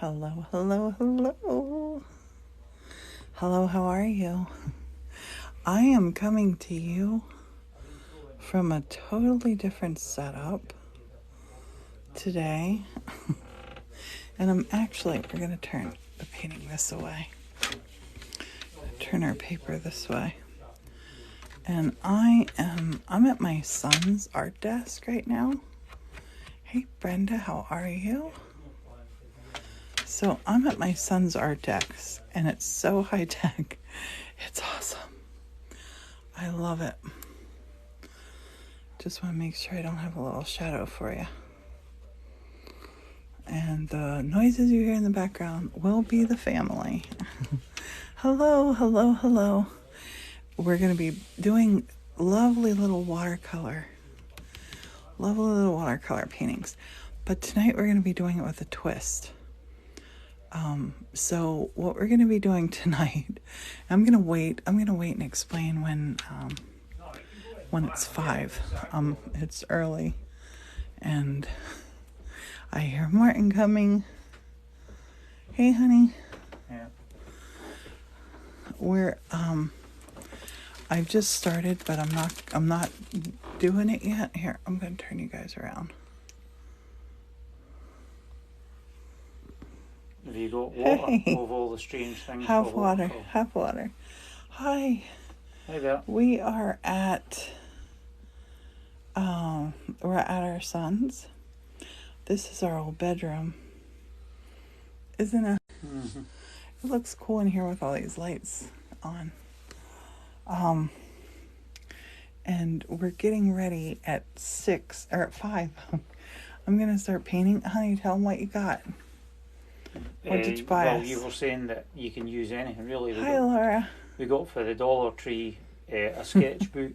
Hello, hello, hello. Hello, how are you? I am coming to you from a totally different setup today. And we're going to turn the painting this way. Turn our paper this way. And I'm at my son's art desk right now. Hey, Brenda, how are you? So I'm at my son's art desk, and it's so high tech. It's awesome. I love it. Just want to make sure I don't have a little shadow for you. And the noises you hear in the background will be the family. Hello, hello, hello. We're going to be doing lovely little watercolor paintings. But tonight we're going to be doing it with a twist. So what we're going to be doing tonight, I'm going to wait and explain when it's 5. It's early and I hear Martin coming. Hey, honey. Yeah. I've just started, but I'm not doing it yet. Here, I'm going to turn you guys around. Have you got water of all the strange things? Have water. Hi. Hey there. We are at our son's. This is our old bedroom. Isn't it? Mm-hmm. It looks cool in here with all these lights on. And we're getting ready at 6 or at 5. I'm gonna start painting. Honey, tell them what you got. What did you buy us? Well, you were saying that you can use anything, really. Hi, Laura. We got for the Dollar Tree a sketchbook,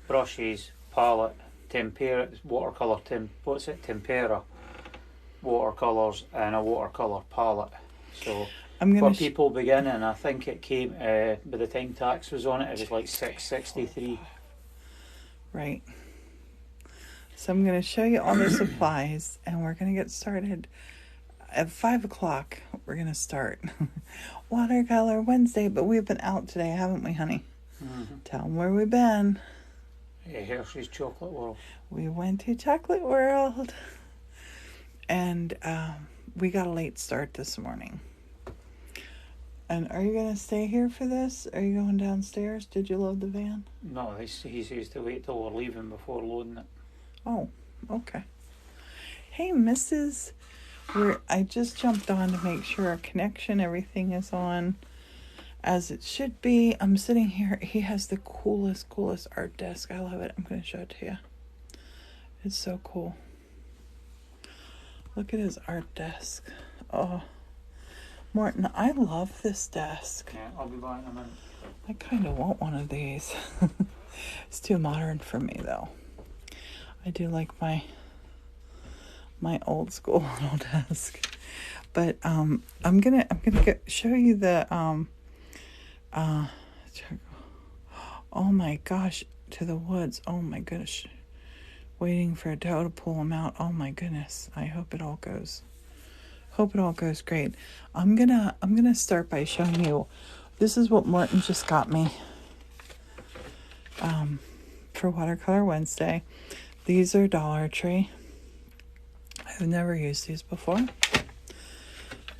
brushes, palette, tempera, watercolor, tempera, watercolors, and a watercolor palette. So for people beginning, I think it came by the time tax was on it was like $6.63. Right. So I'm going to show you all the supplies, and we're going to get started. At 5 o'clock, we're going to start Watercolor Wednesday, but we've been out today, haven't we, honey? Mm-hmm. Tell them where we've been. Hershey's Chocolate World. We went to Chocolate World, and we got a late start this morning. And are you going to stay here for this? Are you going downstairs? Did you load the van? No, he says to wait till we're leaving before loading it. Oh, okay. Hey, Mrs. I just jumped on to make sure our connection, everything is on as it should be. I'm sitting here. He has the coolest art desk. I love it. I'm going to show it to you. It's so cool. Look at his art desk. Oh, Martin, I love this desk. Yeah, I'll be buying them in. I kind of want one of these. It's too modern for me, though. I do like my old school little desk. But I'm gonna show you the oh my gosh, to the woods. Oh my goodness. Waiting for a doe to pull them out. Oh my goodness. I hope it all goes great. I'm gonna start by showing you. This is what Martin just got me for Watercolor Wednesday. These are Dollar Tree. I've never used these before.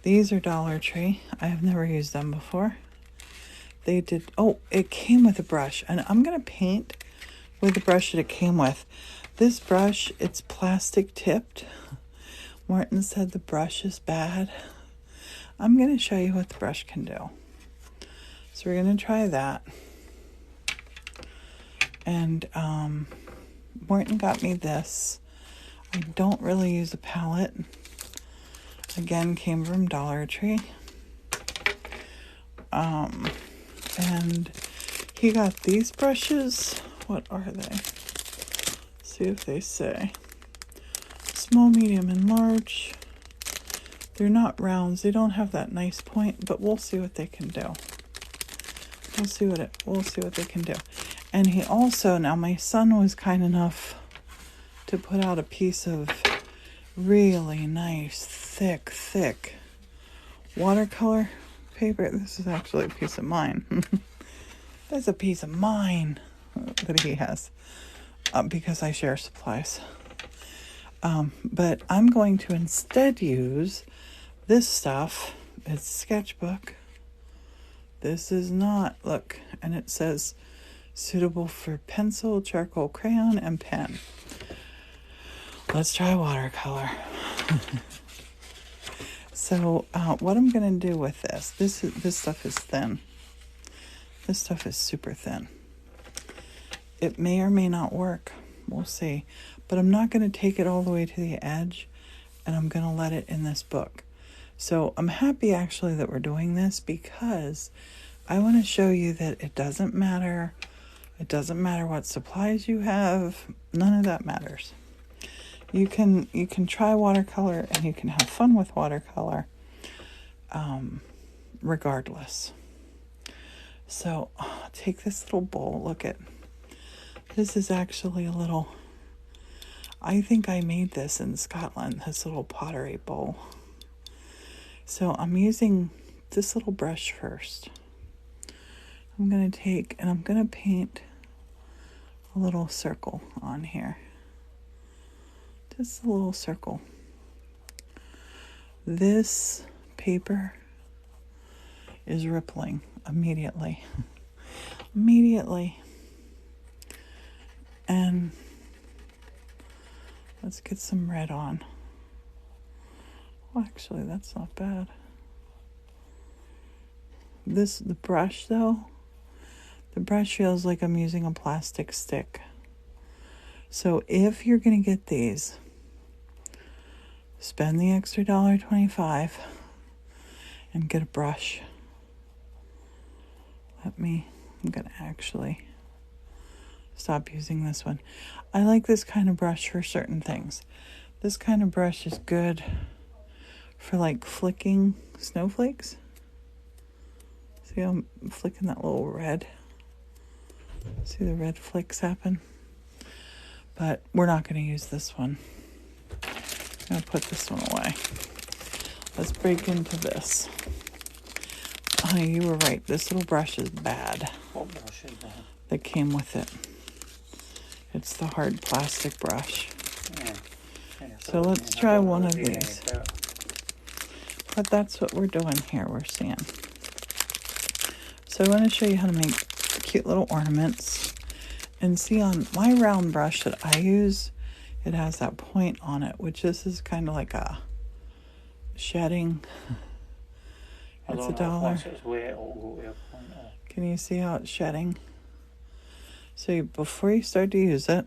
These are Dollar Tree. I have never used them before. It came with a brush, and I'm going to paint with the brush that it came with. This brush, it's plastic tipped. Martin said the brush is bad. I'm going to show you what the brush can do. So we're going to try that. And Martin got me this. I don't really use a palette. Again, came from Dollar Tree. And he got these brushes. What are they? See if they say. Small, medium, and large. They're not rounds. They don't have that nice point, but we'll see what they can do. We'll see what they can do. And he also, now my son was kind enough to put out a piece of really nice, thick watercolor paper. This is actually a piece of mine. That's a piece of mine that he has because I share supplies. But I'm going to instead use this stuff. It's sketchbook. This is not, look, and it says suitable for pencil, charcoal, crayon, and pen. Let's try watercolor. So what I'm going to do with this stuff is thin. This stuff is super thin. It may or may not work. We'll see. But I'm not going to take it all the way to the edge, and I'm going to let it in this book. So I'm happy actually that we're doing this because I want to show you that it doesn't matter. It doesn't matter what supplies you have. None of that matters. You can try watercolor and you can have fun with watercolor regardless. So take this little bowl. Look at this is actually a little, I think I made this in Scotland, this little pottery bowl. So I'm using this little brush first. I'm going to take and I'm going to paint a little circle on here. Just a little circle. This paper is rippling immediately. Immediately. And let's get some red on. Well, actually, that's not bad. The brush though, the brush feels like I'm using a plastic stick. So if you're going to get these, spend the extra $1.25 and get a brush. I'm going to actually stop using this one. I like this kind of brush for certain things. This kind of brush is good for like flicking snowflakes. See how I'm flicking that little red? See the red flicks happen? But we're not going to use this one. I'm going to put this one away. Let's break into this. Honey, you were right. This little brush is bad. What brush is that? That came with it. It's the hard plastic brush. Yeah, so let's try one of these. But that's what we're doing here. We're seeing. So I want to show you how to make cute little ornaments. And see on my round brush that I use, it has that point on it, which this is kind of like a shedding. It's $1. Once it's wet, it'll go to a point. Can you see how it's shedding? So before you start to use it,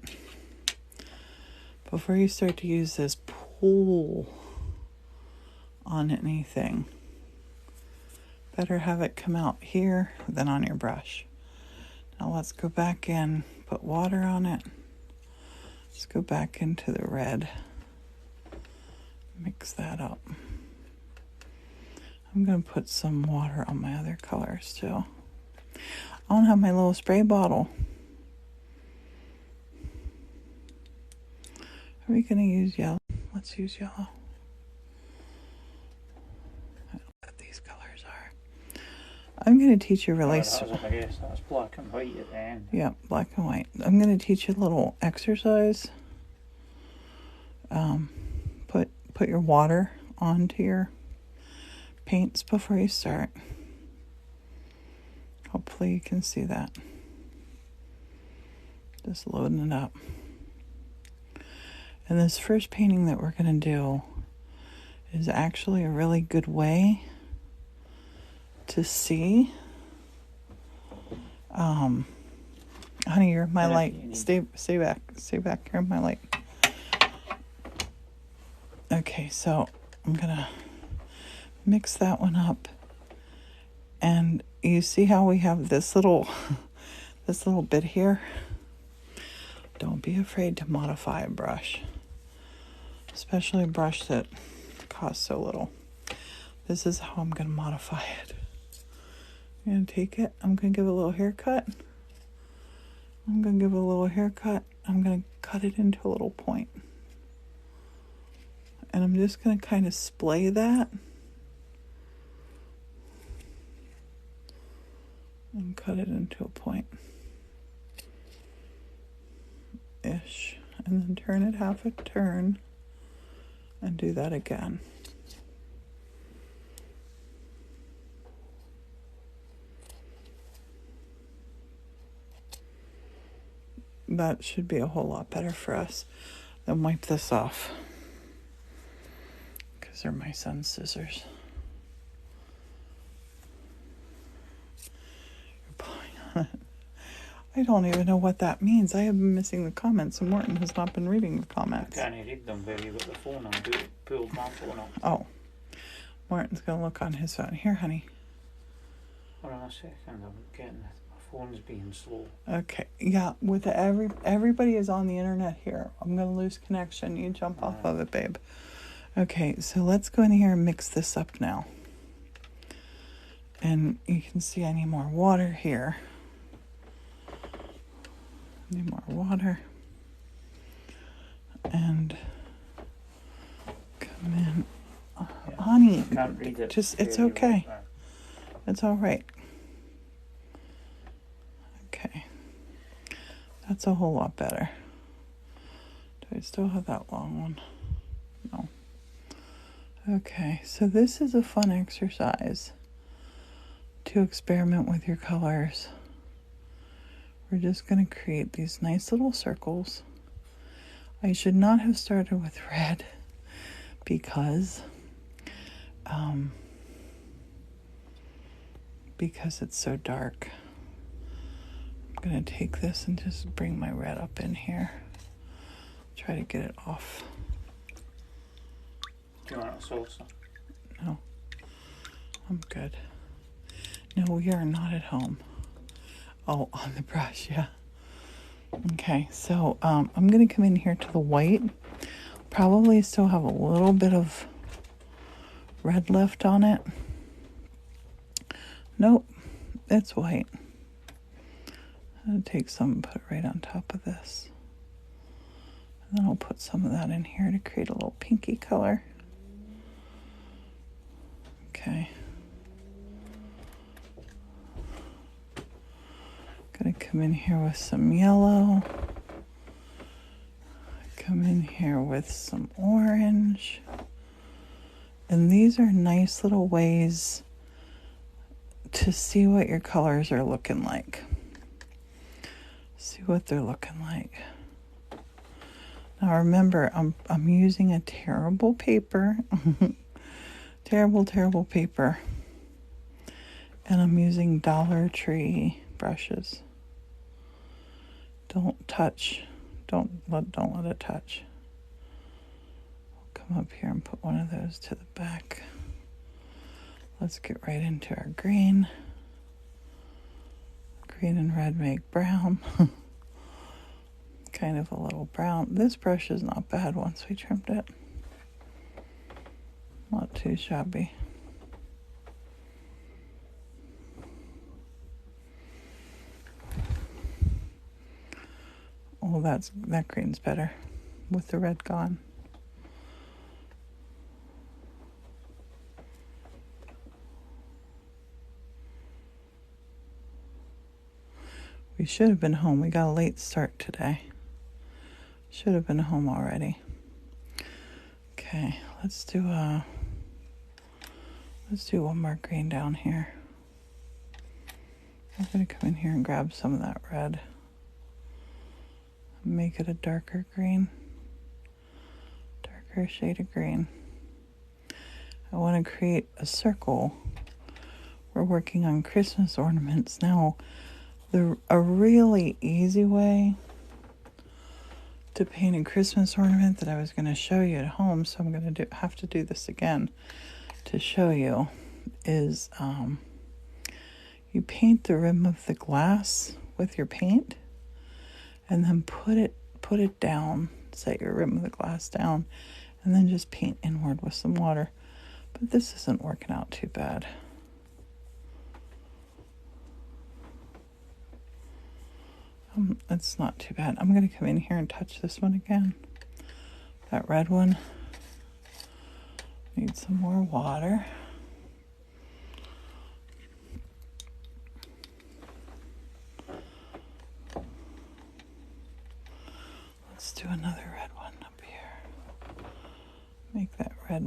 before you start to use this, pull on anything. Better have it come out here than on your brush. Now let's go back in, put water on it. Let's go back into the red. Mix that up. I'm going to put some water on my other colors too. I don't have my little spray bottle. Are we going to use yellow? Let's use yellow. I don't know what these colors are. I'm going to teach you really... I guess that's black and white at the end. Yeah, black and white. I'm going to teach you a little exercise. Put your water onto your paints before you start. Hopefully you can see that. Just loading it up. And this first painting that we're going to do is actually a really good way to see. Honey, you're my light. Stay back. Stay back. You're my light. Okay, so I'm going to mix that one up. And you see how we have this little bit here? Don't be afraid to modify a brush. Especially a brush that costs so little. This is how I'm going to modify it. I'm going to take it. I'm going to give it a little haircut. I'm going to give it a little haircut. I'm going to cut it into a little point. And I'm just going to kind of splay that and cut it into a point ish, and then turn it half a turn and do that again. That should be a whole lot better for us. Then wipe this off, because they're my son's scissors. You're pulling on it. I don't even know what that means. I have been missing the comments, and Morton has not been reading the comments. I can't read them where you got the phone on. Pulled my phone up. Oh, Morton's gonna look on his phone. Here, honey. Hold on a second. I'm getting my phone's being slow. Okay, yeah. With everybody is on the internet here. I'm gonna lose connection. You jump off of it, babe. Okay, so let's go in here and mix this up now. And you can see I need more water here. Need more water. And come in. Honey, I can't read it. just, it's okay. It's all right. Okay. That's a whole lot better. Do I still have that long one? No. Okay, so this is a fun exercise to experiment with your colors. We're just going to create these nice little circles. I should not have started with red because it's so dark. I'm going to take this and just bring my red up in here. Try to get it off. Do you want a salsa? No, I'm good. No, we are not at home. Oh, on the brush, yeah. Okay, so I'm going to come in here to the white. Probably still have a little bit of red left on it. Nope, it's white. I'm going to take some and put it right on top of this. And then I'll put some of that in here to create a little pinky color. Okay. Gonna come in here with some yellow. Come in here with some orange. And these are nice little ways to see what your colors are looking like. See what they're looking like. Now remember, I'm using a terrible paper. terrible paper. And I'm using Dollar Tree brushes. Don't touch. Don't let it touch. I'll come up here and put one of those to the back. Let's get right into our green. Green and red make brown. Kind of a little brown. This brush is not bad once we trimmed it. Not too shabby. Oh, that green's better with the red gone. We should have been home. We got a late start today. Should have been home already. Okay, let's do one more green down here. I'm gonna come in here and grab some of that red. Make it a darker green. Darker shade of green. I want to create a circle. We're working on Christmas ornaments now. A really easy way to paint a Christmas ornament that I was going to show you at home, so I'm going to have to do this again to show you, is you paint the rim of the glass with your paint, and then put it down, set your rim of the glass down, and then just paint inward with some water. But this isn't working out too bad. It's not too bad. I'm going to come in here and touch this one again. That red one. Need some more water.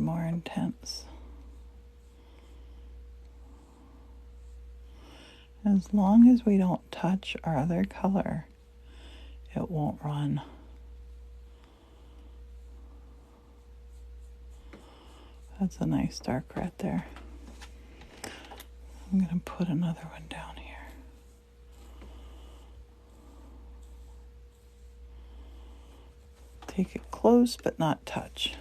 more intense. As long as we don't touch our other color, it won't run. That's a nice dark red there. I'm going to put another one down here. Take it close but not touch.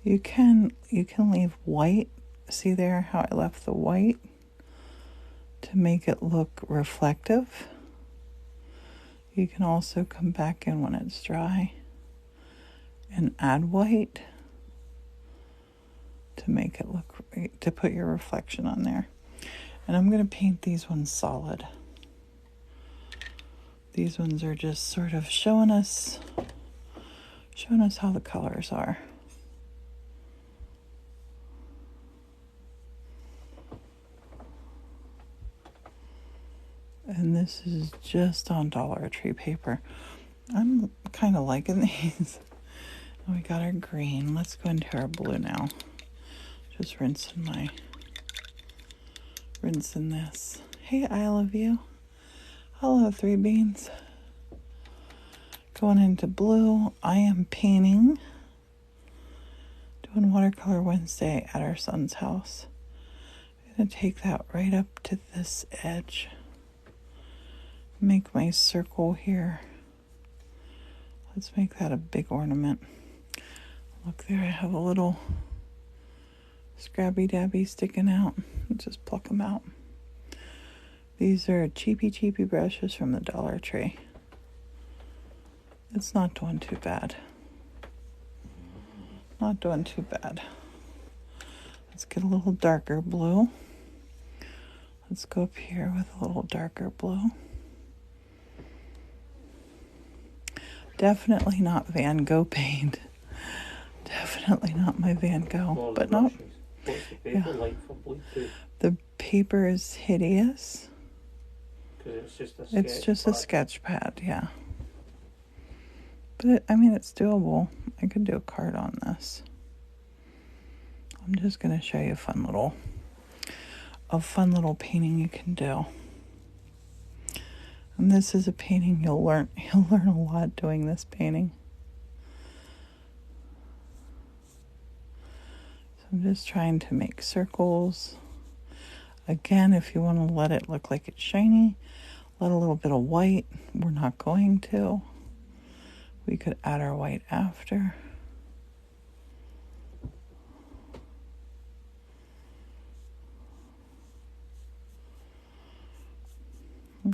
You can leave white. See there how I left the white to make it look reflective. You can also come back in when it's dry and add white to make it look, to put your reflection on there. And I'm going to paint these ones solid. These ones are just sort of showing us how the colors are. And this is just on Dollar Tree paper. I'm kind of liking these. We got our green. Let's go into our blue now. Just rinsing this. Hey, I love you. Hello, Three Beans. Going into blue. I am painting. Doing Watercolor Wednesday at our son's house. I'm going to take that right up to this edge. Make my circle here. Let's make that a big ornament. Look there, I have a little scrabby dabby sticking out. Just pluck them out. These are cheapy brushes from the Dollar Tree. It's not doing too bad. Not doing too bad. Let's get a little darker blue. Let's go up here with a little darker blue. Definitely not Van Gogh paint. Definitely not my Van Gogh. But no. What's the paper like for blue too? The paper is hideous. Because it's just a sketch pad, yeah. But it's doable. I could do a card on this. I'm just going to show you a fun little painting you can do. And this is a painting you'll learn a lot doing this painting. So I'm just trying to make circles. Again, if you want to let it look like it's shiny, let a little bit of white. We're not going to. We could add our white after.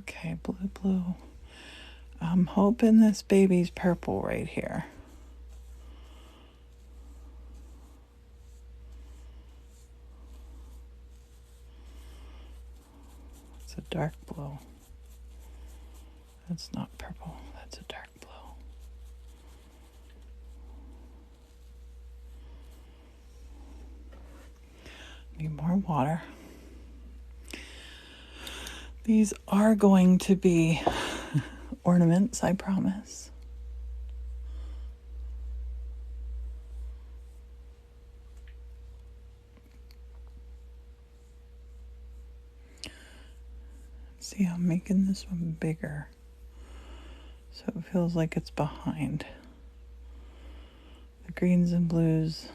Okay, blue. I'm hoping this baby's purple right here. It's a dark blue. That's not purple, that's a dark blue. Need more water. These are going to be ornaments, I promise. See, I'm making this one bigger, so it feels like it's behind. The greens and blues.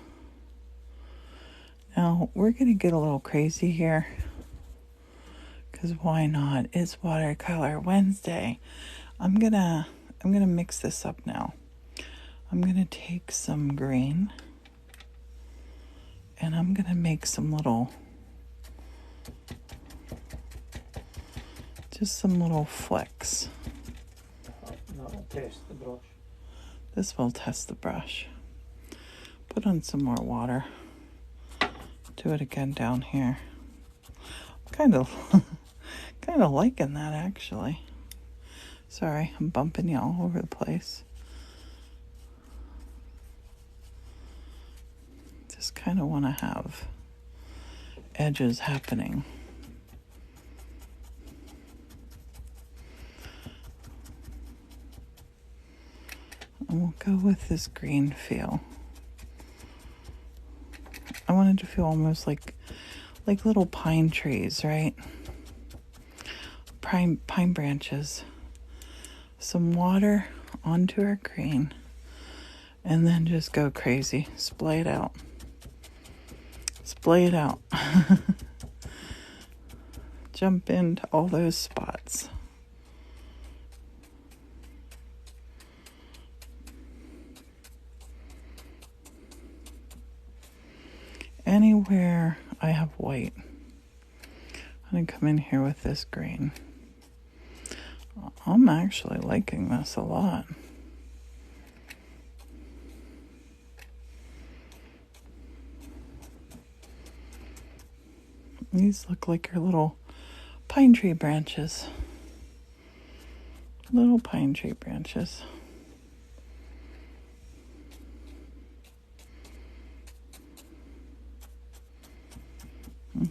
Now, we're going to get a little crazy here. Because why not? It's Watercolor Wednesday. I'm gonna mix this up now. I'm gonna take some green and I'm gonna make some little flecks. That'll test the brush. This will test the brush. Put on some more water. Do it again down here. Kind of liking that, actually. Sorry, I'm bumping you all over the place. Just kind of want to have edges happening. And we'll go with this green feel. I wanted to feel almost like little pine trees, right? Pine branches. Some water onto our green. And then just go crazy. Splay it out. Splay it out. Jump into all those spots. Anywhere I have white, I'm going to come in here with this green. I'm actually liking this a lot. These look like your little pine tree branches. Little pine tree branches.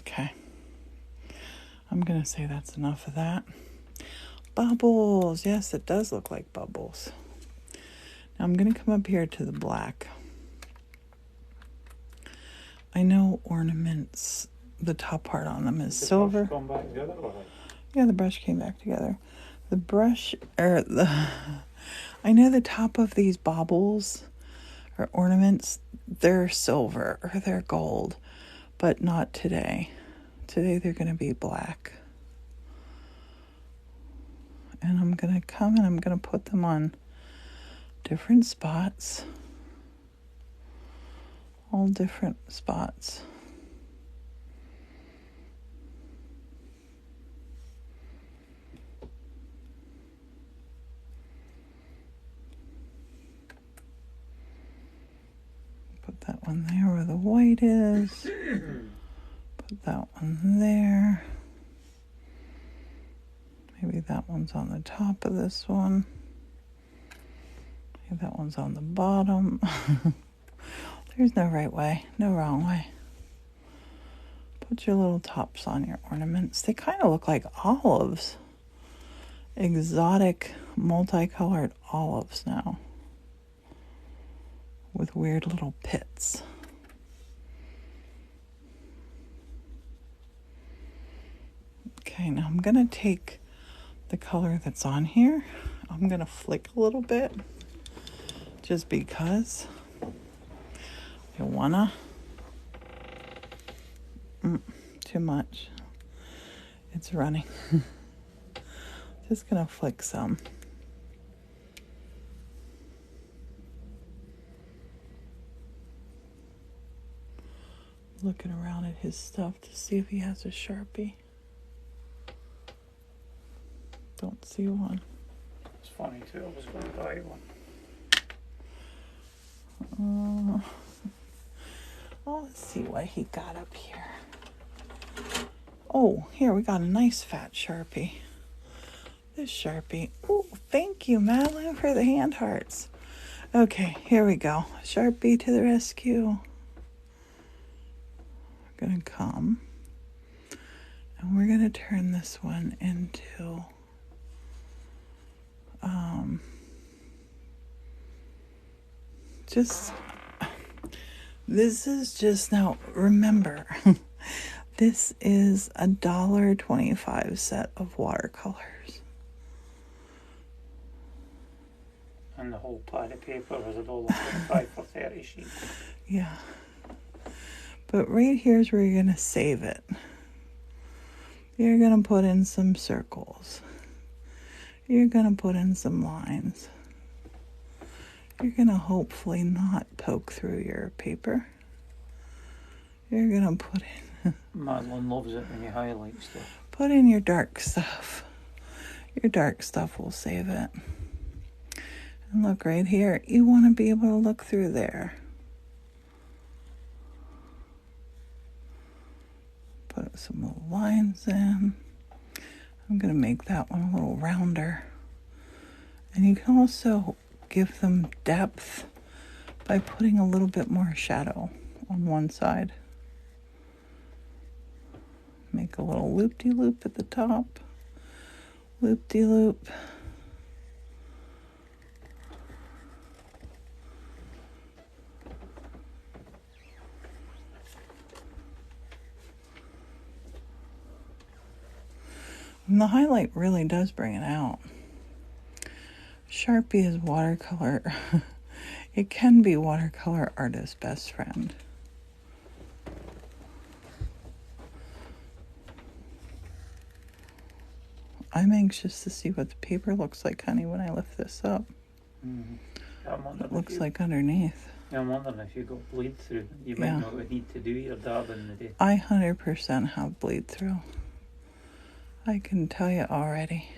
Okay. I'm going to say that's enough of that. Bubbles. Yes, it does look like bubbles. Now I'm going to come up here to the black. I know ornaments, the top part on them is silver. Gone back together, or like? Yeah, the brush came back together. The brush, I know the top of these baubles or ornaments, they're silver or they're gold, but not today. Today they're going to be black. And I'm going to come and I'm going to put them on different spots. All different spots. Put that one there where the white is. Put that one there. Maybe that one's on the top of this one. Maybe that one's on the bottom. There's no right way, no wrong way. Put your little tops on your ornaments. They kind of look like olives. Exotic, multicolored olives now. With weird little pits. Okay, now I'm going to take the color that's on here. I'm going to flick a little bit. Just because I wanna. Too much. It's running. Just gonna flick some. Looking around at his stuff to see if he has a Sharpie. Don't see one. It's funny too, I was going to buy one. Let's see what he got up here. Oh, here we got a nice fat Sharpie. This Sharpie. Oh, thank you, Madeline, for the hand hearts. Okay, here we go. Sharpie to the rescue. We're going to come. And we're going to turn this one into... this is just, now remember, this is $1.25 set of watercolors. And the whole pad of paper was $1.25 for 30 sheets. Yeah. But right here's where you're going to save it. You're going to put in some circles. You're going to put in some lines. You're going to hopefully not poke through your paper. You're going to put in... Madeline loves it when you highlight stuff. Put in your dark stuff. Your dark stuff will save it. And look right here. You want to be able to look through there. Put some little lines in. I'm going to make that one a little rounder. And you can also give them depth by putting a little bit more shadow on one side. Make a little loop-de-loop at the top. Loop-de-loop. And the highlight really does bring it out. Sharpie is watercolor. It can be watercolor artist's best friend. I'm anxious to see what the paper looks like, honey, when I lift this up. It looks like underneath. I'm wondering if you got bleed through. You might not need to do your dab in the day. I 100% have bleed through. I can tell you already.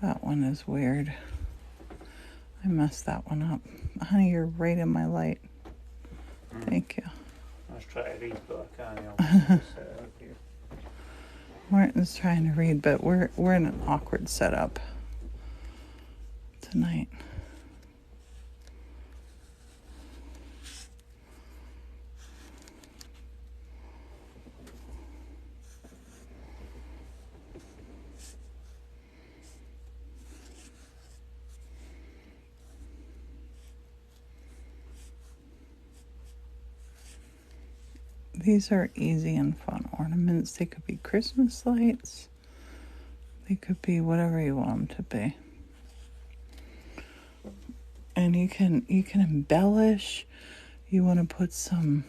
That one is weird. I messed that one up. Honey, you're right in my light. Thank you. I was trying to read, but I can't. Martin's trying to read, but we're in an awkward setup tonight. These are easy and fun ornaments. They could be Christmas lights. They could be whatever you want them to be. And you can embellish. You want to put some,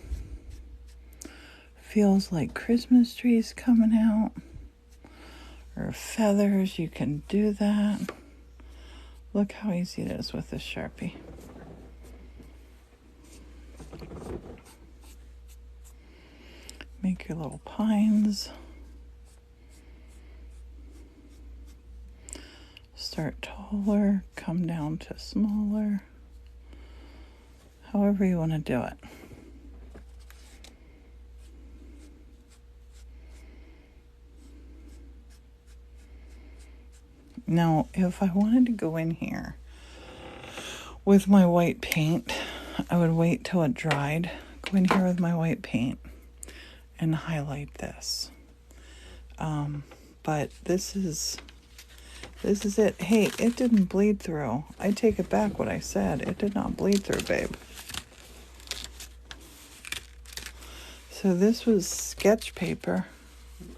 feels like Christmas trees coming out, or feathers. You can do that. Look how easy it is with this Sharpie. Make your little pines. Start taller, come down to smaller. However you want to do it. Now, if I wanted to go in here with my white paint, I would wait till it dried. Go in here with my white paint and highlight this. But this is it. Hey, it didn't bleed through. I take it back what I said. It did not bleed through, babe. So this was sketch paper.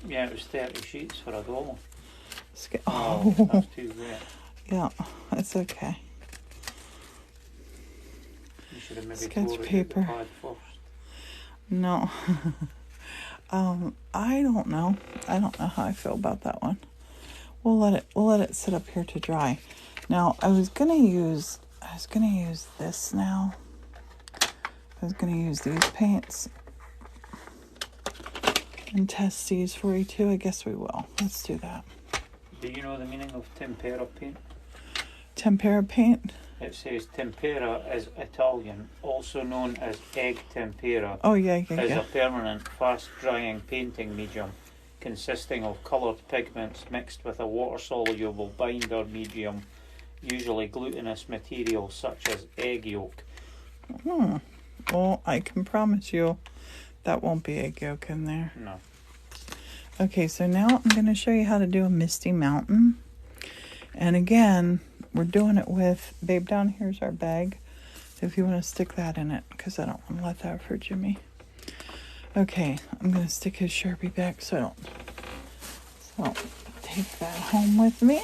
Yeah, it was 30 sheets for $1. Oh, that's too wet. Yeah, it's okay. You should have maybe Sketch paper. First. No. I don't know. I don't know how I feel about that one. We'll let it sit up here to dry. Now, I was gonna use this now. I was gonna use these paints and test these for you too. I guess we will. Let's do that. Do you know the meaning of tempera paint? Tempera paint? It says tempera is Italian, also known as egg tempera. Oh, yeah. Is a permanent, fast-drying painting medium consisting of coloured pigments mixed with a water-soluble binder medium, usually glutinous material such as egg yolk. Well, I can promise you that won't be egg yolk in there. No. Okay, so now I'm going to show you how to do a Misty Mountain. And again, we're doing it with, babe, down here's our bag. If you want to stick that in it, because I don't want to let that for Jimmy. Okay, I'm going to stick his Sharpie back so I don't take that home with me.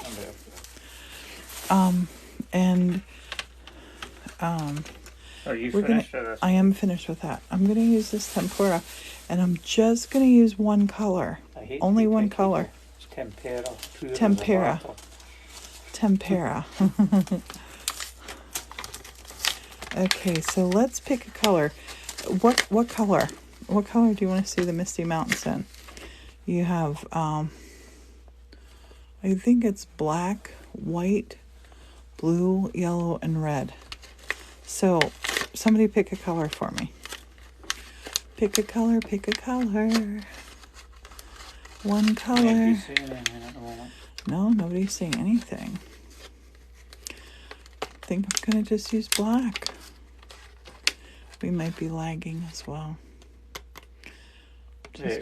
Are you finished with this? I am finished with that. I'm going to use this tempera, and I'm just going to use one color. Only one color. It's tempera. Tempera. Tempera. Okay, so let's pick a color. What color? What color do you want to see the Misty Mountains in? You have, I think it's black, white, blue, yellow, and red. So, somebody pick a color for me. Pick a color, pick a color. One color. No, nobody's saying anything. I think I'm going to just use black. We might be lagging as well.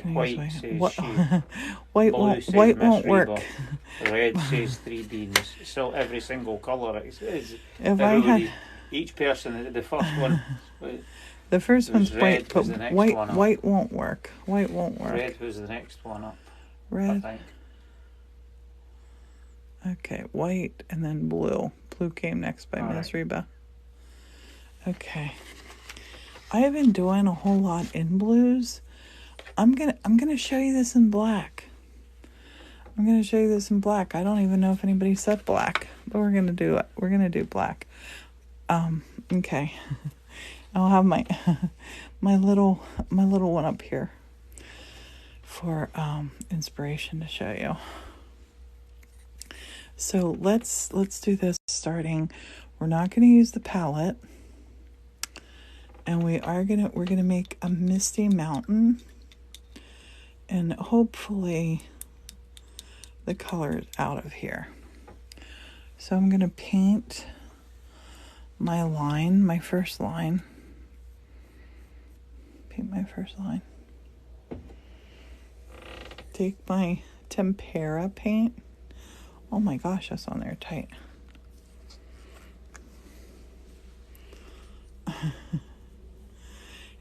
White says white won't work. Red says 3 beans. So every single colour is if I had each person, the first one, The first one's white, but the next white one up. white won't work. White won't work. Red was the next one up, I Red. think. Okay, white and then blue. Blue came next by All Ms. right. Reba. Okay. I have been doing a whole lot in blues. I'm gonna show you this in black. I don't even know if anybody said black, but we're gonna do it. We're gonna do black. Okay. I'll have my my little one up here for inspiration to show you. So let's do this starting. We're not gonna use the palette, and we're gonna make a Misty Mountain, and hopefully the color is out of here. So I'm gonna paint my first line. Paint my first line. Take my tempera paint. Oh my gosh, that's on there tight.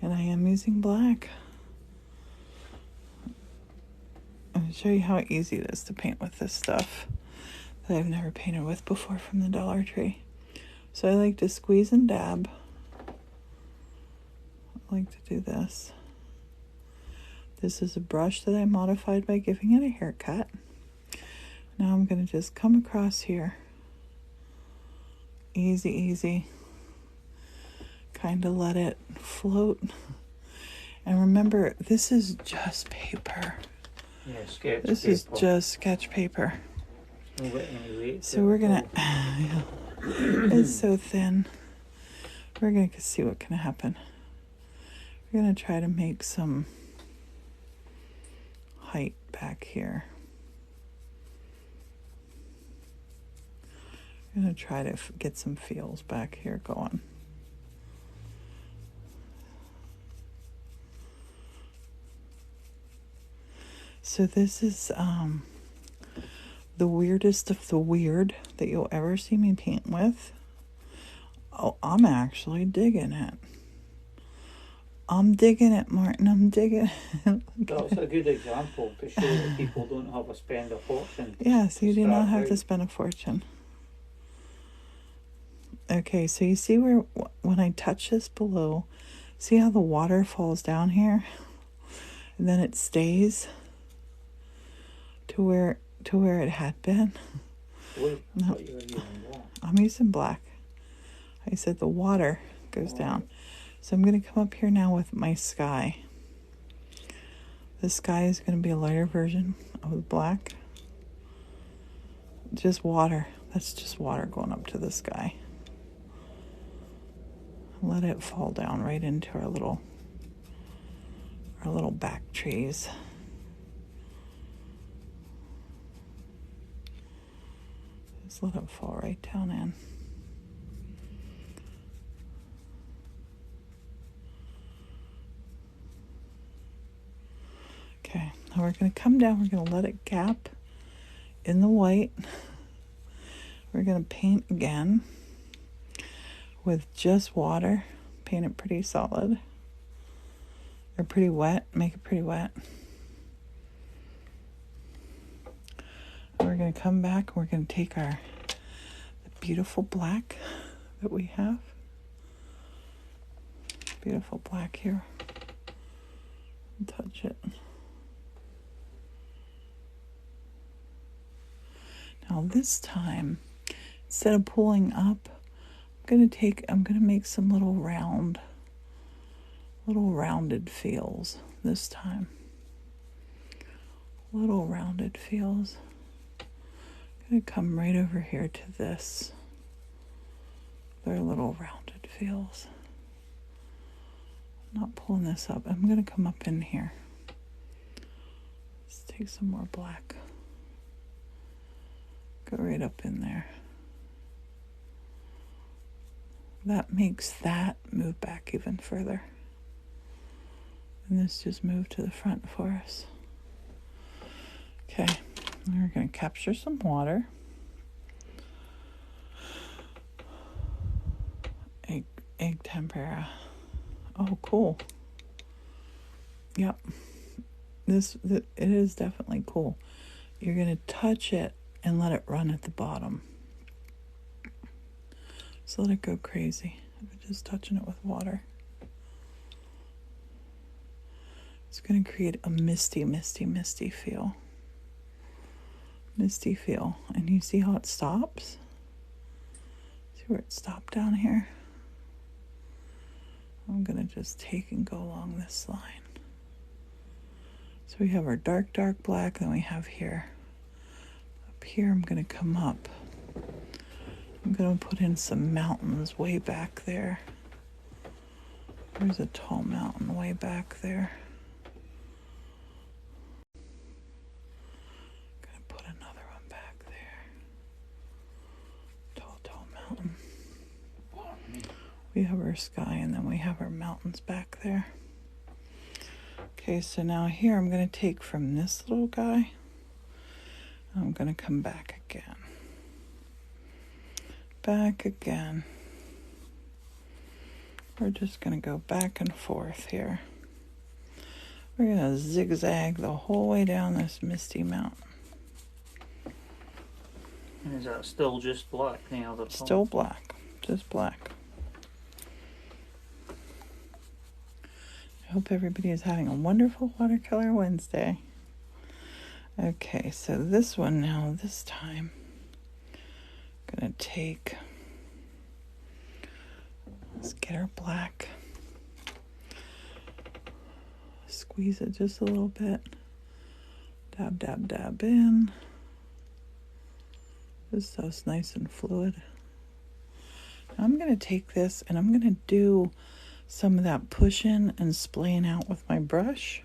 And I am using black. I'm going to show you how easy it is to paint with this stuff that I've never painted with before from the Dollar Tree. So I like to squeeze and dab. I like to do this. This is a brush that I modified by giving it a haircut. Now I'm going to just come across here. Easy, easy. Kind of let it float. And remember, this is just paper. Yeah, sketch This paper. is just sketch paper. No way, anyway, So we're going to... It's so thin. We're going to see what can happen. We're going to try to make some height back here. I'm going to try to get some feels back here going. So this is the weirdest of the weird that you'll ever see me paint with. Oh, I'm actually digging it. I'm digging it, Martin. I'm digging it. That's a good example to show that people don't have to spend a fortune. Yeah, so you do not have to out. spend a fortune. Okay, so you see where when I touch this below, see how the water falls down here? And then it stays to where it had been. Blue. No. But you're using black. I'm using black. I said the water goes down. So I'm going to come up here now with my sky. The sky is going to be a lighter version of the black. Just water. That's just water going up to the sky. Let it fall down right into our little back trees. Just let it fall right down in. Okay, now we're going to come down. We're going to let it gap in the white. We're going to paint again with just water. Paint it pretty solid. Or pretty wet. Make it pretty wet. We're going to come back. We're going to take the beautiful black that we have. Beautiful black here. And touch it. Now this time, instead of pulling up, I'm gonna make some little rounded feels this time. Little rounded feels. I'm gonna come right over here to this. They're little rounded feels. I'm not pulling this up. I'm gonna come up in here. Let's take some more black. Go right up in there. That makes that move back even further. And this just moved to the front for us. Okay, we're going to capture some water. Egg tempera. Oh, cool. Yep. It is definitely cool. You're going to touch it and let it run at the bottom. So let it go crazy. We're just touching it with water. It's going to create a misty feel. Misty feel. And you see how it stops? See where it stopped down here? I'm going to just take and go along this line. So we have our dark black, then we have here. Up here I'm going to come up. I'm going to put in some mountains way back there. There's a tall mountain way back there. I'm going to put another one back there. Tall mountain. We have our sky and then we have our mountains back there. Okay, so now here I'm going to take from this little guy. I'm going to come back again. Back again. We're just going to go back and forth here. We're going to zigzag the whole way down this Misty Mountain. And is that still just black now? Still black. Just black. I hope everybody is having a wonderful Watercolor Wednesday. Okay, so this one now, this time, I'm going to take, let's get our black, squeeze it just a little bit, dab in, just so it's nice and fluid. Now I'm going to take this and I'm going to do some of that pushing and splaying out with my brush.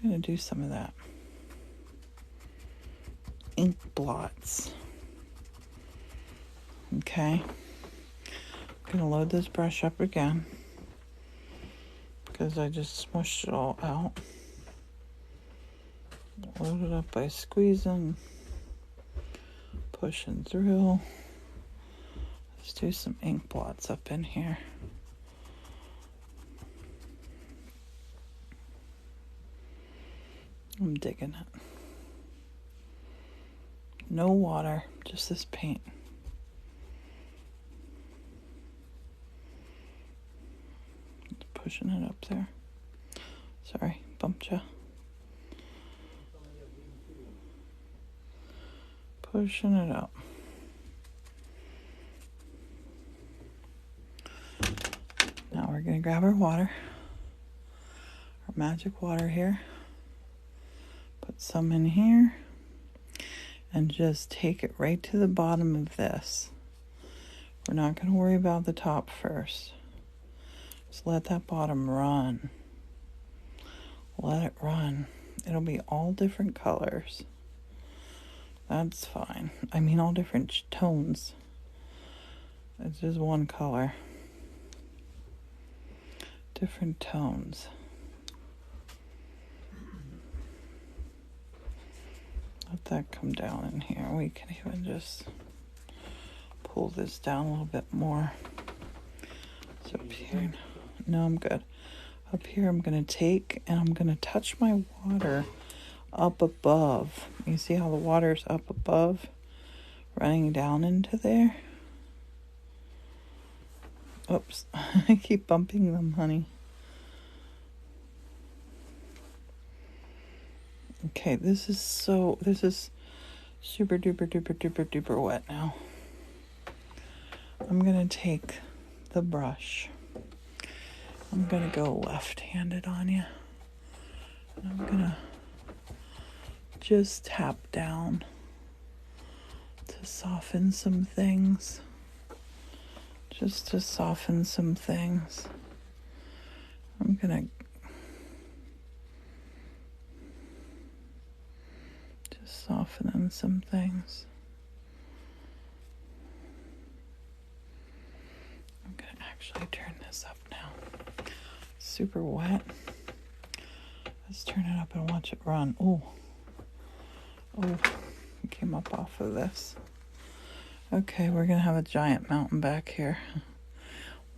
I'm going to do some of that. Ink blots. Okay. I'm going to load this brush up again because I just smushed it all out. Load it up by squeezing, pushing through. Let's do some ink blots up in here. I'm digging it. No water, just this paint. Just pushing it up there. Sorry, bumped ya. Pushing it up. Now we're gonna grab our water. Our magic water here. Put some in here. And just take it right to the bottom of this. We're not going to worry about the top first. Just let that bottom run. Let it run. It'll be all different colors. That's fine. I mean all different tones. It's just one color. Different tones. Let that come down in here. We can even just pull this down a little bit more. So up here, no, I'm good. Up here, I'm going to take and I'm going to touch my water up above. You see how the water's up above, running down into there? Oops, I keep bumping them, honey. Okay, this is super duper wet now. I'm going to take the brush. I'm going to go left-handed on you. And I'm going to just tap down to soften some things. Just to soften some things. I'm going to softening some things. I'm going to actually turn this up now. Super wet. Let's turn it up and watch it run. Oh, it came up off of this. Okay, we're going to have a giant mountain back here.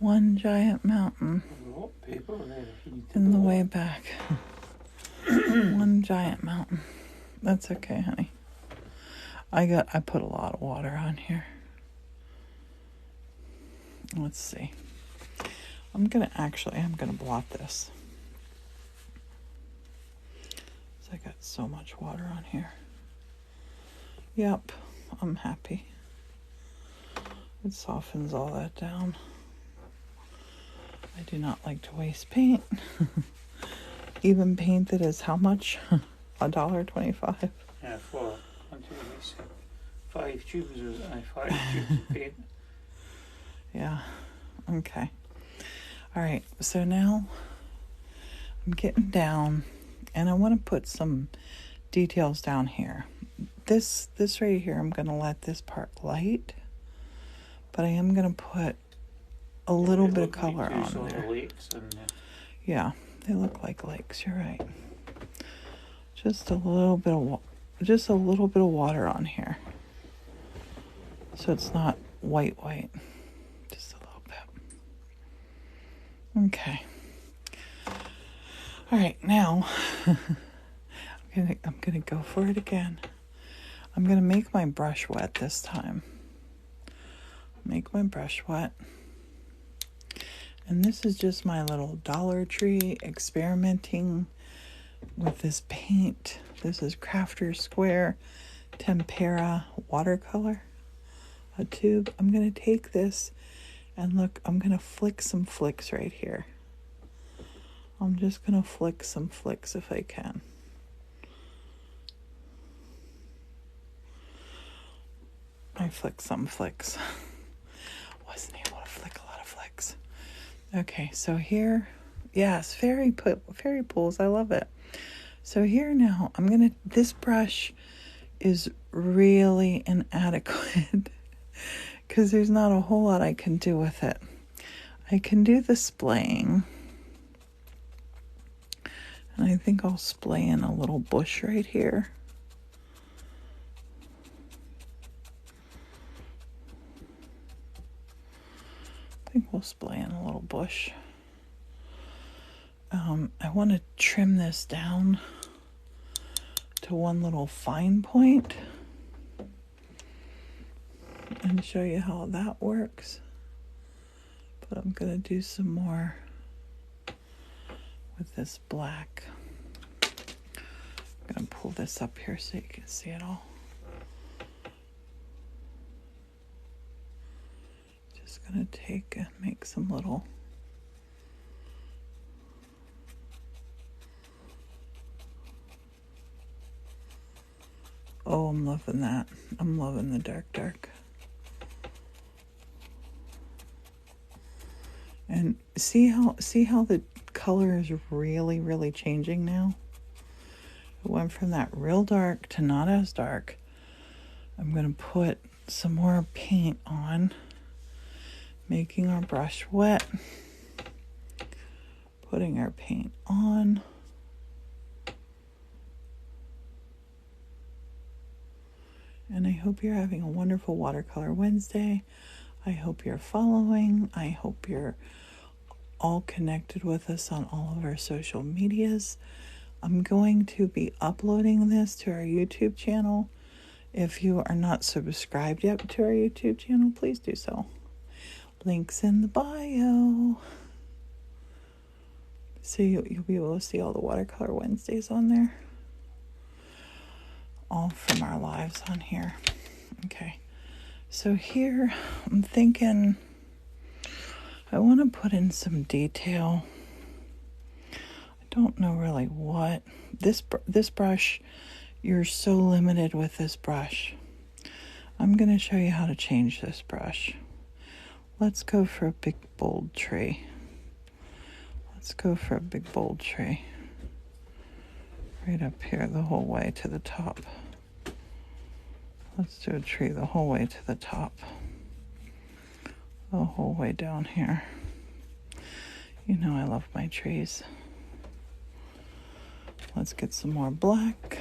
One giant mountain What paper there if you need to in the blow way it? back. One giant mountain. That's okay, honey. I put a lot of water on here. Let's see. I'm gonna blot this. So I got so much water on here. Yep, I'm happy. It softens all that down. I do not like to waste paint. Even paint that is how much? $1.25. Yeah, for 5 tubes of 5 tubes of paint. Yeah. Okay. All right. So now I'm getting down, and I want to put some details down here. This right here, I'm going to let this part light, but I am going to put a little bit of color on there. Lakes and, yeah, they look like lakes. You're right. Just a little bit of water on here, so it's not white. Just a little bit. Okay. All right, now I'm gonna go for it again. I'm gonna make my brush wet this time. Make my brush wet. And this is just my little Dollar Tree experimenting with this paint. This is Crafter Square Tempera watercolor, a tube. I'm going to take this and look, I'm going to flick some flicks right here. I'm just going to flick some flicks if I can. I flicked some flicks. Wasn't able to flick a lot of flicks. Okay, so here, yes, fairy pools, I love it. So here now, this brush is really inadequate because there's not a whole lot I can do with it. I can do the splaying, and I think I'll splay in a little bush right here. I think we'll splay in a little bush. I want to trim this down to one little fine point and show you how that works. But I'm going to do some more with this black. I'm going to pull this up here so you can see it all. Just going to take and make some little oh, I'm loving that. I'm loving the dark. And see how the color is really changing now? It went from that real dark to not as dark. I'm going to put some more paint on, making our brush wet, putting our paint on. And I hope you're having a wonderful Watercolor Wednesday. I hope you're following. I hope you're all connected with us on all of our social medias. I'm going to be uploading this to our YouTube channel. If you are not subscribed yet to our YouTube channel, please do so. Links in the bio. So you'll be able to see all the Watercolor Wednesdays on there. All from our lives on here. Okay, so here I'm thinking I want to put in some detail. I don't know really what. This brush, you're so limited with this brush. I'm going to show you how to change this brush. Let's go for a big bold tree. Right up here the whole way to the top. Let's do a tree the whole way to the top. The whole way down here. You know I love my trees. Let's get some more black.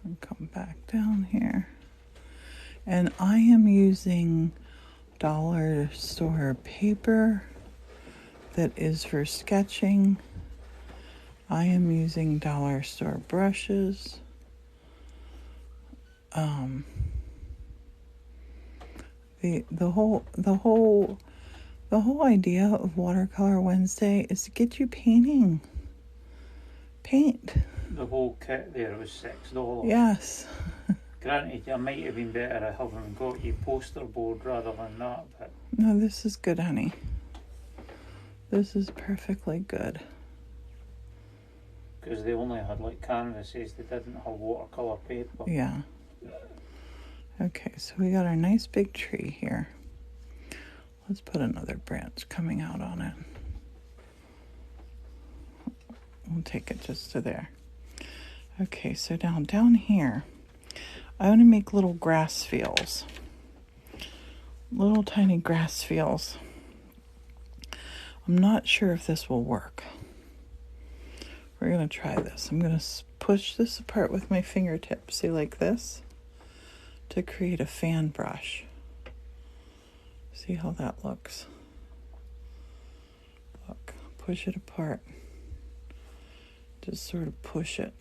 And come back down here. And I am using dollar store paper that is for sketching. I am using dollar store brushes. The whole idea of Watercolor Wednesday is to get you painting. Paint. The whole kit there was $6. Yes. Granted, I might have been better at having got you poster board rather than that, but No, this is good, honey. This is perfectly good. because they only had like canvases, they didn't have watercolor paper. Yeah. Okay, so we got our nice big tree here. Let's put another branch coming out on it. We'll take it just to there. Okay, so down here, I want to make little grass fields. Little tiny grass fields. I'm not sure if this will work. We're going to try this. I'm going to push this apart with my fingertips, see, like this, to create a fan brush. See how that looks. Look, push it apart. Just sort of push it,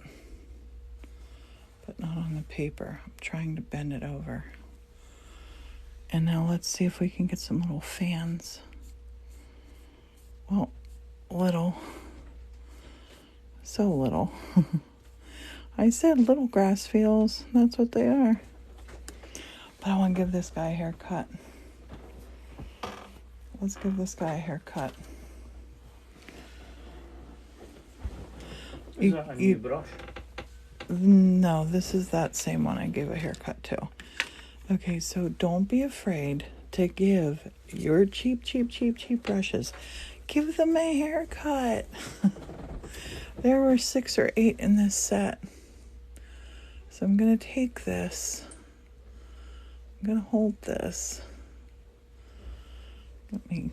but not on the paper. I'm trying to bend it over. And now let's see if we can get some little fans. Well, little. So little. I said little grass fields. That's what they are. But I want to give this guy a haircut. Let's give this guy a haircut. Is that a new brush? No, this is that same one I gave a haircut to. Okay, so don't be afraid to give your cheap brushes. Give them a haircut. There were 6 or 8 in this set. So I'm going to take this. I'm going to hold this. Let me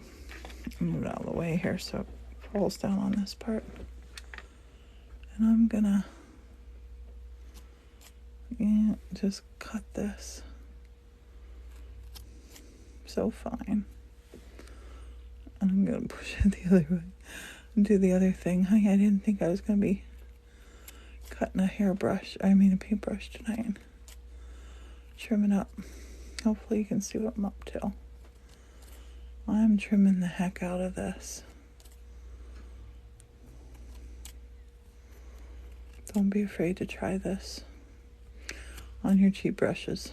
move it out of the way here so it falls down on this part. And I'm going to just cut this. So fine. And I'm going to push it the other way. And do the other thing. I didn't think I was going to be cutting a paintbrush tonight. Trimming up. Hopefully you can see what I'm up to. I'm trimming the heck out of this. Don't be afraid to try this on your cheap brushes.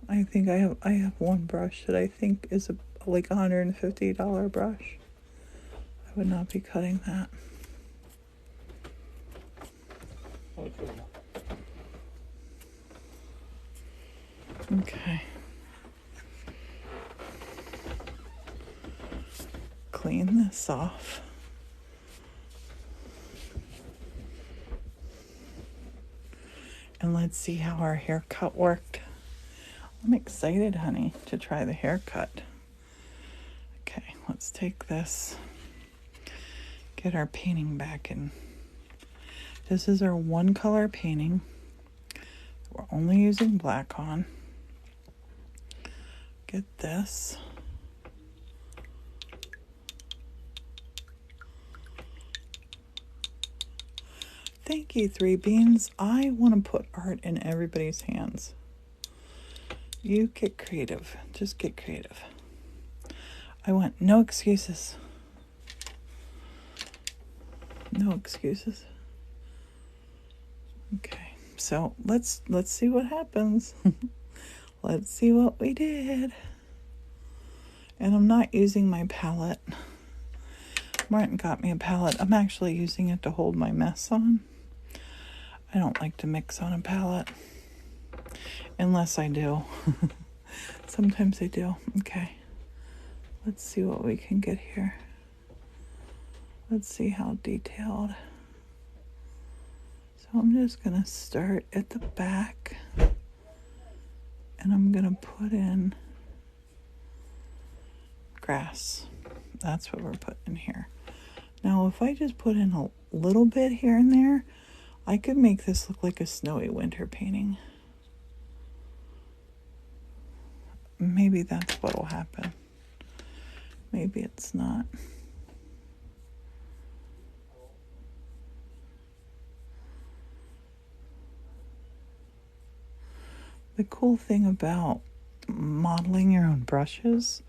I think I have one brush that I think is like $150 brush. I would not be cutting that. Okay. Clean this off. And let's see how our haircut worked. I'm excited, honey, to try the haircut. Okay, let's take this. Get our painting back in. This is our one color painting. We're only using black on. Get this. Thank you, Three Beans. I want to put art in everybody's hands. You get creative. Just get creative. I want no excuses. No excuses. Okay, so let's see what happens. Let's see what we did. And I'm not using my palette. Martin got me a palette. I'm actually using it to hold my mess on. I don't like to mix on a palette. Unless I do. Sometimes I do. Okay. Let's see what we can get here. Let's see how detailed. So I'm just going to start at the back. And I'm going to put in grass. That's what we're putting in here. Now, if I just put in a little bit here and there, I could make this look like a snowy winter painting. Maybe that's what'll happen. Maybe it's not. The cool thing about modeling your own brushes,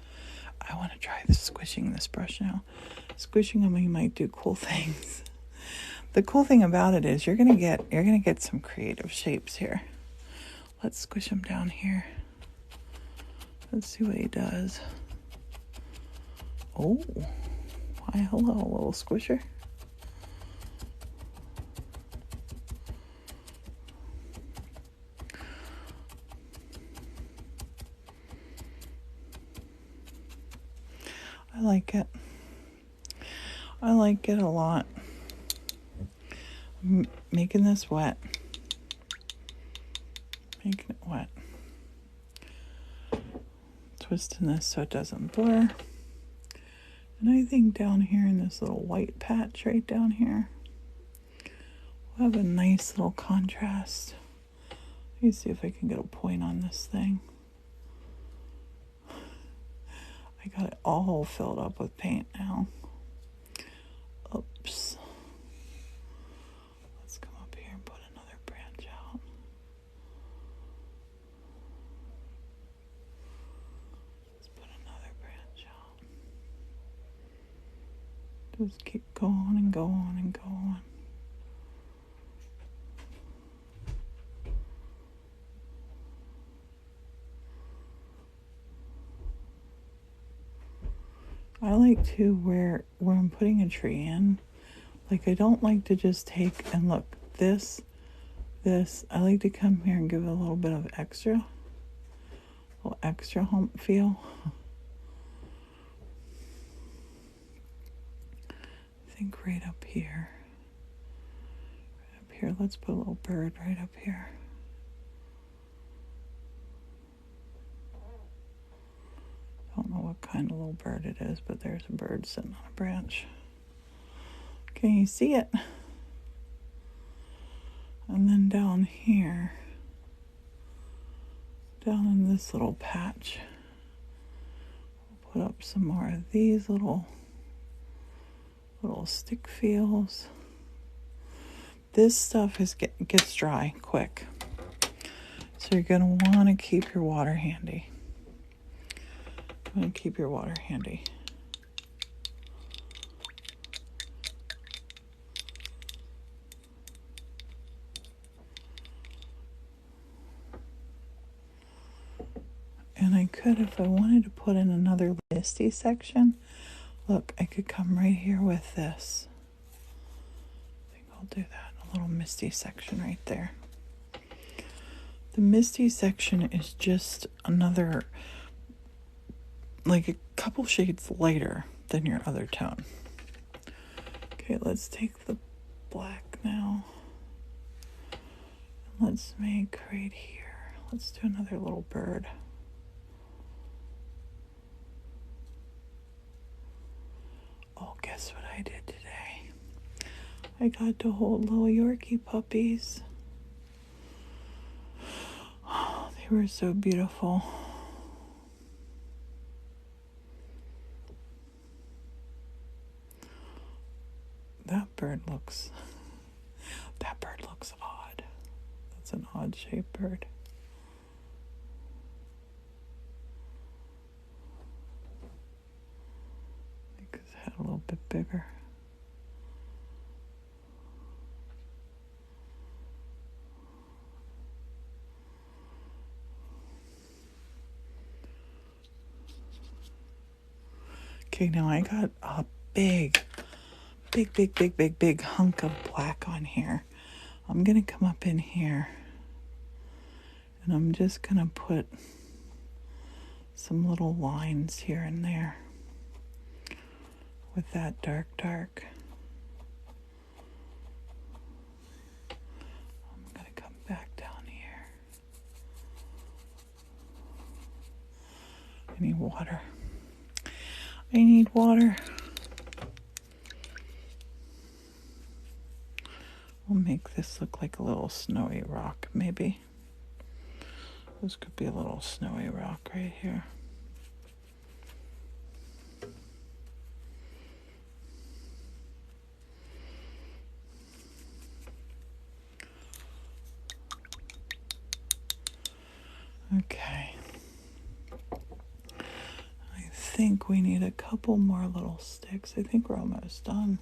I want to try squishing this brush now. Squishing them, you might do cool things. The cool thing about it is you're gonna get some creative shapes here. Let's squish him down here. Let's see what he does. Oh, why hello, little squisher. I like it. I like it a lot. I'm making this wet. Making it wet. Twisting this so it doesn't blur. And I think down here in this little white patch right down here, we'll have a nice little contrast. Let me see if I can get a point on this thing. I got it all filled up with paint now. Oops. Let's come up here and put another branch out. Let's put another branch out. Just keep going and going and going. I like to where I'm putting a tree in, like I don't like to just take and look this, I like to come here and give it a little bit of extra hump feel. I think right up here, let's put a little bird right up here. I don't know what kind of little bird it is, but there's a bird sitting on a branch. Can you see it? And then down here, down in this little patch, we'll put up some more of these little stick feels. This stuff gets dry quick, so you're going to want to keep your water handy. Keep your water handy. And I could, if I wanted to put in another misty section, look, I could come right here with this. I think I'll do that, a little misty section right there. The misty section is just another, like a couple shades lighter than your other tone. Okay, let's take the black now. Let's make right here. Let's do another little bird. Oh, guess what I did today? I got to hold little Yorkie puppies. Oh, they were so beautiful. That bird looks odd. That's an odd shaped bird. Make his head a little bit bigger. Okay, now I got a big hunk of black on here. I'm gonna come up in here and I'm just gonna put some little lines here and there with that dark. I'm gonna come back down here. I need water. Well, We'll make this look like a little snowy rock, maybe. This could be a little snowy rock right here. Okay. I think we need a couple more little sticks. I think we're almost done.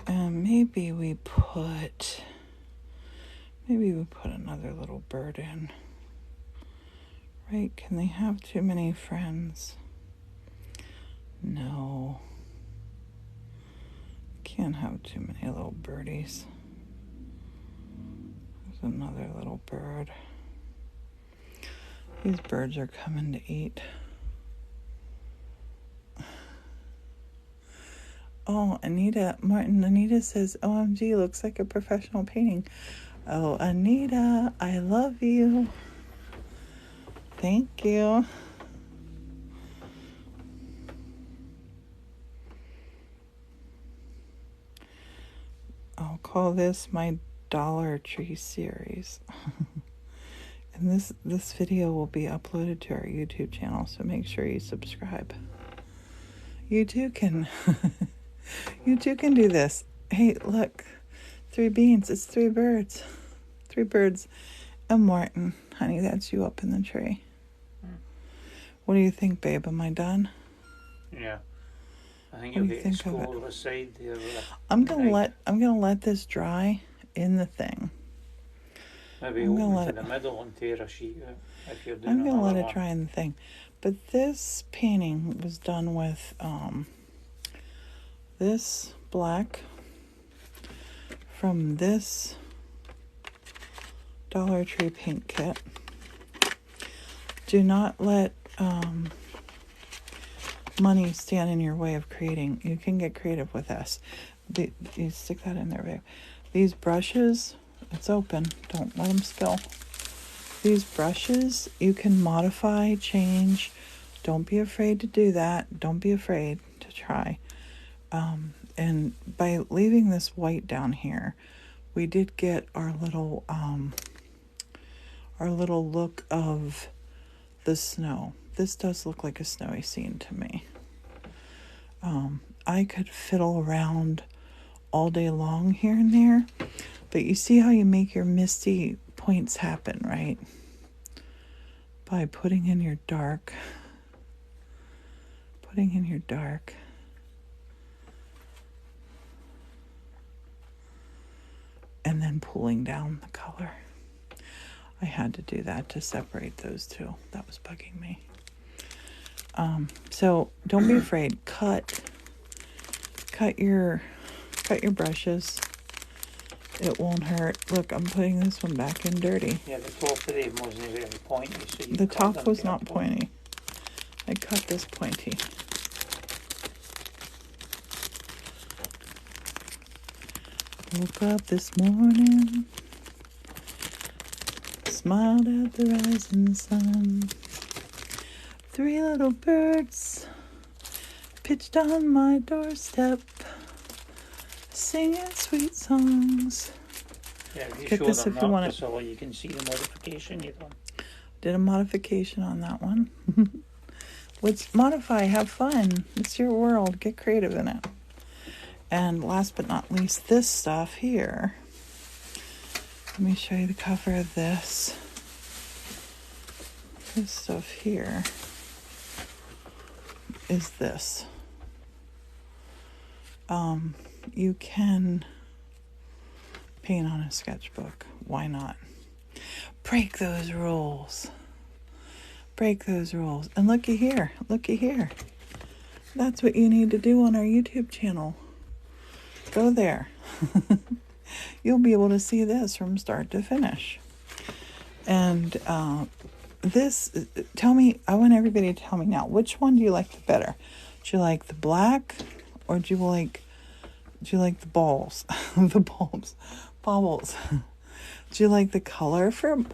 And maybe we put another little bird in. Right? Can they have too many friends? No. Can't have too many little birdies. There's another little bird. These birds are coming to eat. Oh, Anita says, OMG, looks like a professional painting. Oh, Anita, I love you. Thank you. I'll call this my Dollar Tree series. And this video will be uploaded to our YouTube channel, so make sure you subscribe. You too can you too can do this. Hey, look. 3 beans. It's 3 birds. 3 birds. And Martin. Honey, that's you up in the tree. What do you think, babe? Am I done? Yeah. I think you'll get school of a side there. I'm gonna let this dry in the thing. Maybe open to the middle and tear a sheet if you're doing I'm gonna let it one. dry in the thing. But this painting was done with this black from this Dollar Tree paint kit. Do not let money stand in your way of creating. You can get creative with this. You stick that in there, babe. These brushes, it's open. Don't let them spill. These brushes, you can modify, change. Don't be afraid to do that. Don't be afraid to try. And by leaving this white down here, we did get our little look of the snow. This does look like a snowy scene to me. I could fiddle around all day long here and there, but you see how you make your misty points happen, right? By putting in your dark, and then pulling down the color. I had to do that to separate those two. That was bugging me. So don't be afraid. Cut your brushes. It won't hurt. Look, I'm putting this one back in dirty. Yeah, the top of them wasn't very pointy. So the top was not pointy. I cut this pointy. Woke up this morning, smiled at the rising sun. 3 little birds pitched on my doorstep, singing sweet songs. Yeah, if you Get show this them if you want it. Priscilla, you can see the modification you've done. Did a modification on that one. Let's modify, have fun. It's your world. Get creative in it. And last but not least, this stuff here. Let me show you the cover of this. This stuff here is this. You can paint on a sketchbook. Why not? Break those rules. Break those rules. And looky here. Looky here. That's what you need to do on our YouTube channel. Go there. You'll be able to see this from start to finish. And this, tell me, I want everybody to tell me now, which one do you like the better? Do you like the black, or do you like the balls? The bulbs, baubles. Do you like the colorful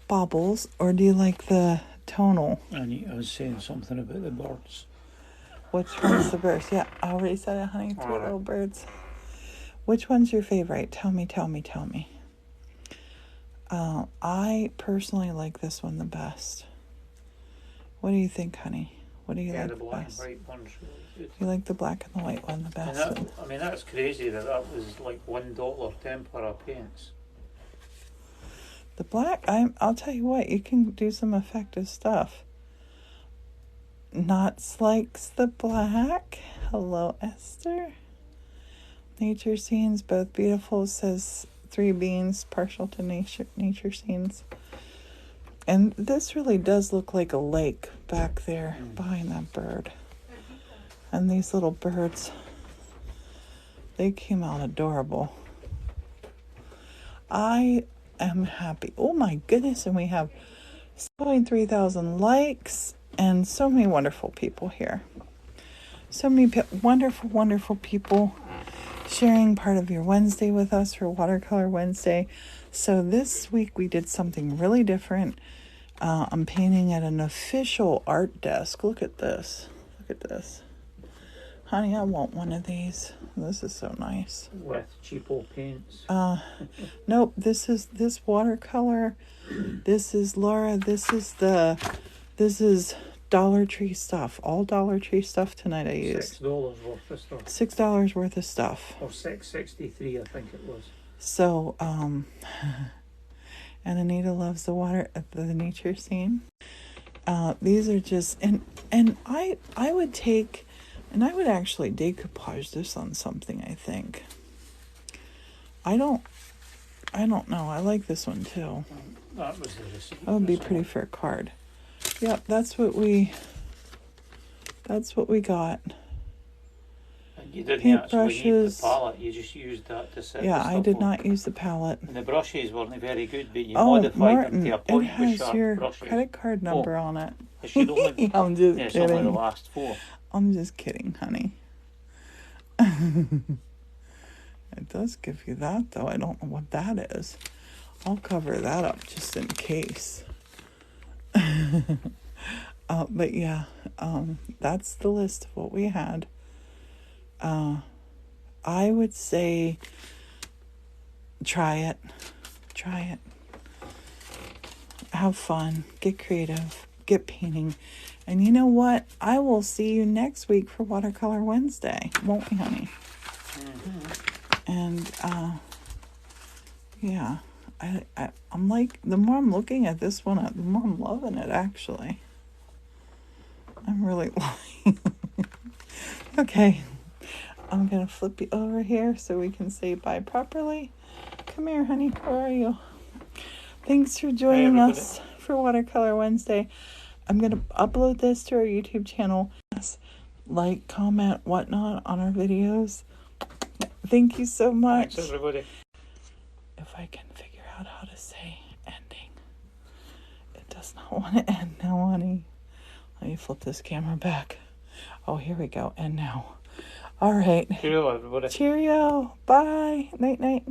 baubles, or do you like the tonal. And I was saying something about the birds. Which one's the birds? Yeah, I already said it, honey. 3 little birds. Which one's your favorite? Tell me. I personally like this one the best. What do you think, honey? What do you like the black best? and white one's really good. You like the black and the white one the best? I mean, that's crazy that was like $1 tempera paints. The black, I'll tell you what, you can do some effective stuff. Knots likes the black. Hello, Esther. Nature scenes, both beautiful, says 3 beans, partial to nature scenes. And this really does look like a lake back there behind that bird. And these little birds, they came out adorable. I am happy. Oh my goodness, and we have 3,000 likes and so many wonderful people here. So many wonderful people sharing part of your Wednesday with us for Watercolor Wednesday. So this week we did something really different. I'm painting at an official art desk. Look at this. Honey, I want one of these. This is so nice. With cheapo paints. Nope, this watercolor. This is Laura. This is Dollar Tree stuff. All Dollar Tree stuff tonight I used. $6 worth of stuff. $6 worth of stuff. Or $6.63 I think it was. So, and Anita loves the nature scene. These are just, and I would take, and I would actually decoupage this on something, I think. I don't know. I like this one too. That was the receipt. That would be pretty for a card. Yep, that's what we got. And you didn't Paint actually brushes. need the palette, you just used that to set Yeah, the stuff I did on. not use the palette. And the brushes weren't very good, but you modified Martin, them to a it point with has sharp your brushes. credit card number on it. It should only, I'm just it's only the kidding. last 4. I'm just kidding, honey. It does give you that, though. I don't know what that is. I'll cover that up just in case. But yeah, that's the list of what we had. I would say try it. Have fun. Get creative. Get painting. And you know what? I will see you next week for Watercolor Wednesday. Won't we, honey? Mm-hmm. And, yeah. I'm like, the more I'm looking at this one, the more I'm loving it, actually. I'm really loving it. Okay. I'm going to flip you over here so we can say bye properly. Come here, honey. Where are you? Thanks for joining us for Watercolor Wednesday. I'm going to upload this to our YouTube channel. Like, comment, whatnot on our videos. Thank you so much. Thanks, everybody. If I can figure out how to say ending. It does not want to end now, honey. Let me flip this camera back. Oh, here we go. End now. All right. Cheerio, everybody. Cheerio. Bye. Night, night.